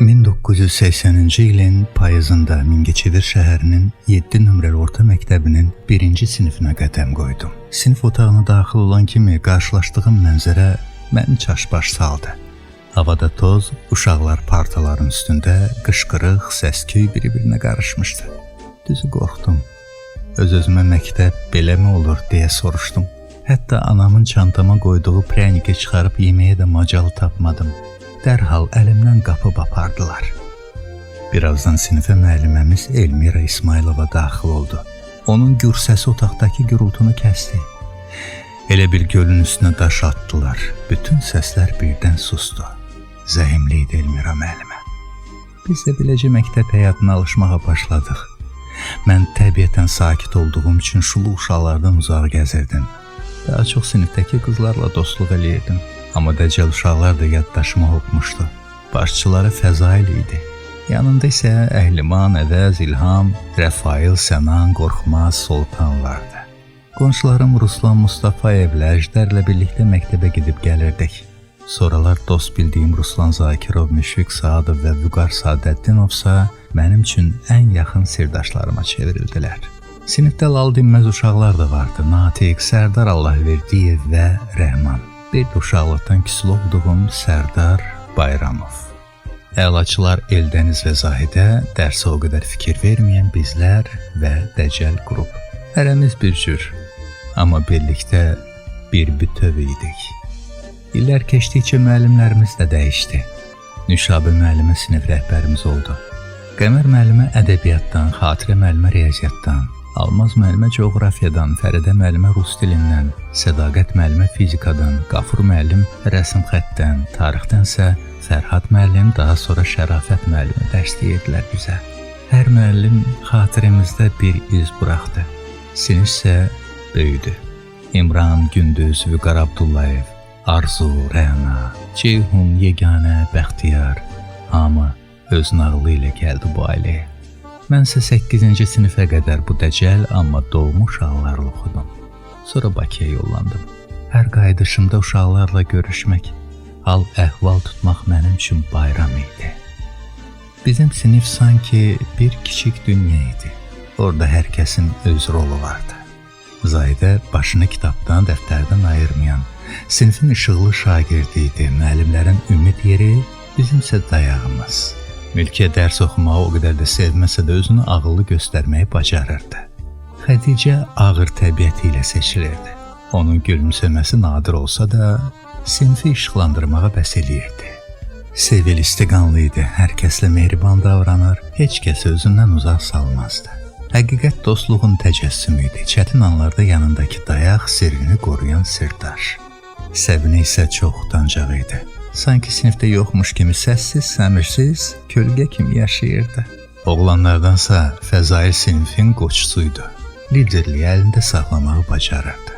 1980-ci ilin payızında Mingəçevir şəhərinin 7 nömrəli orta məktəbinin 1-ci sinifinə qədəm qoydum. Sinif otağına daxil olan kimi qarşılaşdığım mənzərə məni çaşbaş saldı. Havada toz, uşaqlar partaların üstündə qışqırıq, səsküy bir-birinə qarışmışdı. Düzü qorxdum. Öz-özümə məktəb beləmi olur deyə soruşdum. Hətta anamın çantama qoyduğu prəniki çıxarıb yeməyə də macal tapmadım. Dərhal əlimdən qapıb apardılar. Birazdan sinifə müəlliməmiz Elmira İsmailova daxil oldu. Onun gür səsi otaqdakı gürültünü kəsdi. Elə bir gölün üstünə daş atdılar. Bütün səslər birdən sustu. Zəhimli idi Elmira müəllimə. Biz də beləcə məktəb həyatına alışmağa başladıq. Mən təbiətən sakit olduğum üçün şulu uşaqlardan uzaq gəzirdim. Daha çox sinifdəki qızlarla dostluq eləyirdim. Amma dəcəl uşaqlar da yaddaşıma hopmuşdu. Başçıları Fəzail idi. Yanında isə Əhliman, Əvəz, İlham, Rəfail, Sənan, Qorxmaz, Soltan vardı. Qonşularım Ruslan Mustafayevlə, Əjdərlə birlikdə məktəbə gedib gəlirdik. Sonralar dost bildiyim Ruslan Zakirov, Müşfiq Saadov və Vüqar Sadəddinovsa mənim üçün ən yaxın sirdaşlarıma çevrildilər. Sinifdə lal dinməz uşaqlar da vardı. Natiq, Sərdar Allahverdiyev və Rəhman. Bir də uşaqlıqdan küsül olduğum Sərdar Bayramov. Əlaçılar Eldəniz və Zahidə, dərsə o qədər fikir verməyən bizlər və Dəcəl qrup. Hərəmiz bir cür, amma birlikdə bir bütöv idik. İllər keçdikcə müəllimlərimiz də dəyişdi. Nüşabə müəllimə sinif rəhbərimiz oldu. Qəmər müəllimə ədəbiyyatdan, Xatirə müəllimə riyaziyyatdan, Almaz müəllimə coğrafiyadan, Fəridə müəllimə rus dilindən, Sədaqət müəllimə fizikadan, Qafur müəllim rəsm xəttdən, tarixdənsə Fərhad müəllim, daha sonra Şərafət müəllimi dərs deyirdilər bizə. Hər müəllim xatirimizdə bir iz buraxdı. Sinif isə böyüdü. İmran, Gündüz, Vüqar Abdullayev, Arzu, Rəna, Ceyhun, Yeganə, Bəxtiyar, hamı öz nağılı ilə gəldi bu ailəyə. Mən isə 8-ci sinifə qədər bu dəcəl, amma doğmuş uşaqlarla oxudum. Sonra Bakıya yollandım. Hər qayıdışımda uşaqlarla görüşmək, hal əhval tutmaq mənim üçün bayram idi. Bizim sinif sanki bir kiçik dünya idi. Orada hər kəsin öz rolu vardı. Zahidə başını kitabdan, dəftərdən ayırmayan, sinifin işıqlı şagirdi idi. Müəllimlərin ümid yeri, bizimsə dayağımız. Mülkiyə dərs oxumağı o qədər də sevməsə də özünü ağıllı göstərməyi bacarırdı. Xədicə ağır təbiəti ilə seçilirdi. Onun gülümsəməsi nadir olsa da sinfi işıqlandırmağa bəs eləyirdi. Sevil istiqanlı idi, hər kəslə mehriban davranır, heç kəsi özündən uzaq salmazdı. Həqiqət dostluğun təcəssümü idi, çətin anlarda yanındakı dayaq, sirrini qoruyan sirdaş. Səbinə isə çox utancaq idi. Sanki sinifdə yoxmuş kimi səssiz, səmirsiz, kölgə kimi yaşayırdı. Oğlanlardansa Fəzail sinifin qoçusuydu. Liderliyi əlində saxlamağı bacarırdı.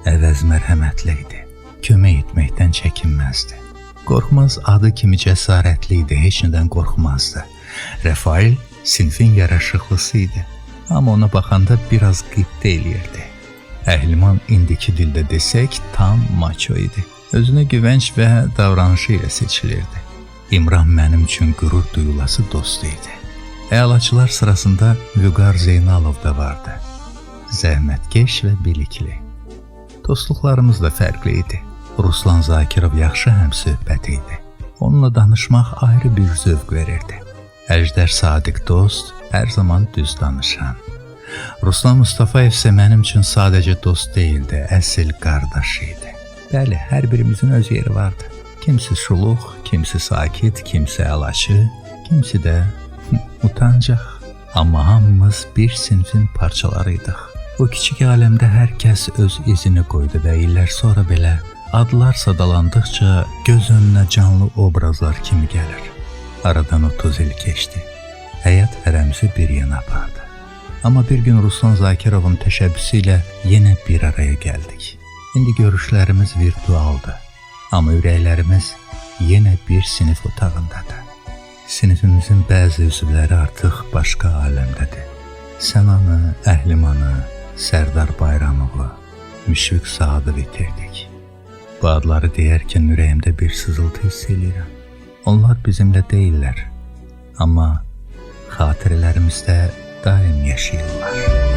Əvəz mərhəmətli idi. Kömək etməkdən çəkinməzdi. Qorxmaz adı kimi cəsarətli idi, heç nədən qorxmazdı. Rəfail sinifin yaraşıqlısı idi, amma ona baxanda biraz qibtə eləyirdi. Əhliman indiki dildə desək tam maço idi. Özünə güvənc və davranışı ilə seçilirdi. İmran mənim üçün qürur duyulası dostu idi. Əlaçılar sırasında Vüqar Zeynalov da vardı. Zəhmətkeş və bilikli. Dostluqlarımız da fərqli idi. Ruslan Zakirov yaxşı həmsöhbət idi. Onunla danışmaq ayrı bir zövq verirdi. Əjdər sadiq dost, hər zaman düz danışan. Ruslan Mustafayev isə mənim üçün sadəcə dost deyildi, əsl qardaş idi. Bəli, hər birimizin öz yeri vardı. Kimisi şuluq, kimisi sakit, kimisi əlaçı, kimisi də utancaq. Amma hamımız bir sinfin parçalarıydıq. O kiçik aləmdə hər kəs öz izini qoydu və illər sonra belə adlar sadalandıqca göz önünə canlı obrazlar kimi gəlir. Aradan 30 il keçdi. Həyat hərəmizi bir yana apardı. Amma bir gün Ruslan Zakirovun təşəbbüsü ilə yenə bir araya gəldik. İndi görüşlərimiz virtualdır, amma ürəklərimiz yenə bir sinif otağındadır. Sinifimizin bəzi üzvləri artıq başqa aləmdədir. Sənanı, Əhlimanı, Sərdar Bayramovu, Müşfiq Saadov itirdik. Bu adları deyərkən ürəyimdə bir sızıltı hiss edirəm. Onlar bizimlə deyillər, amma xatirələrimizdə daim yaşayırlar.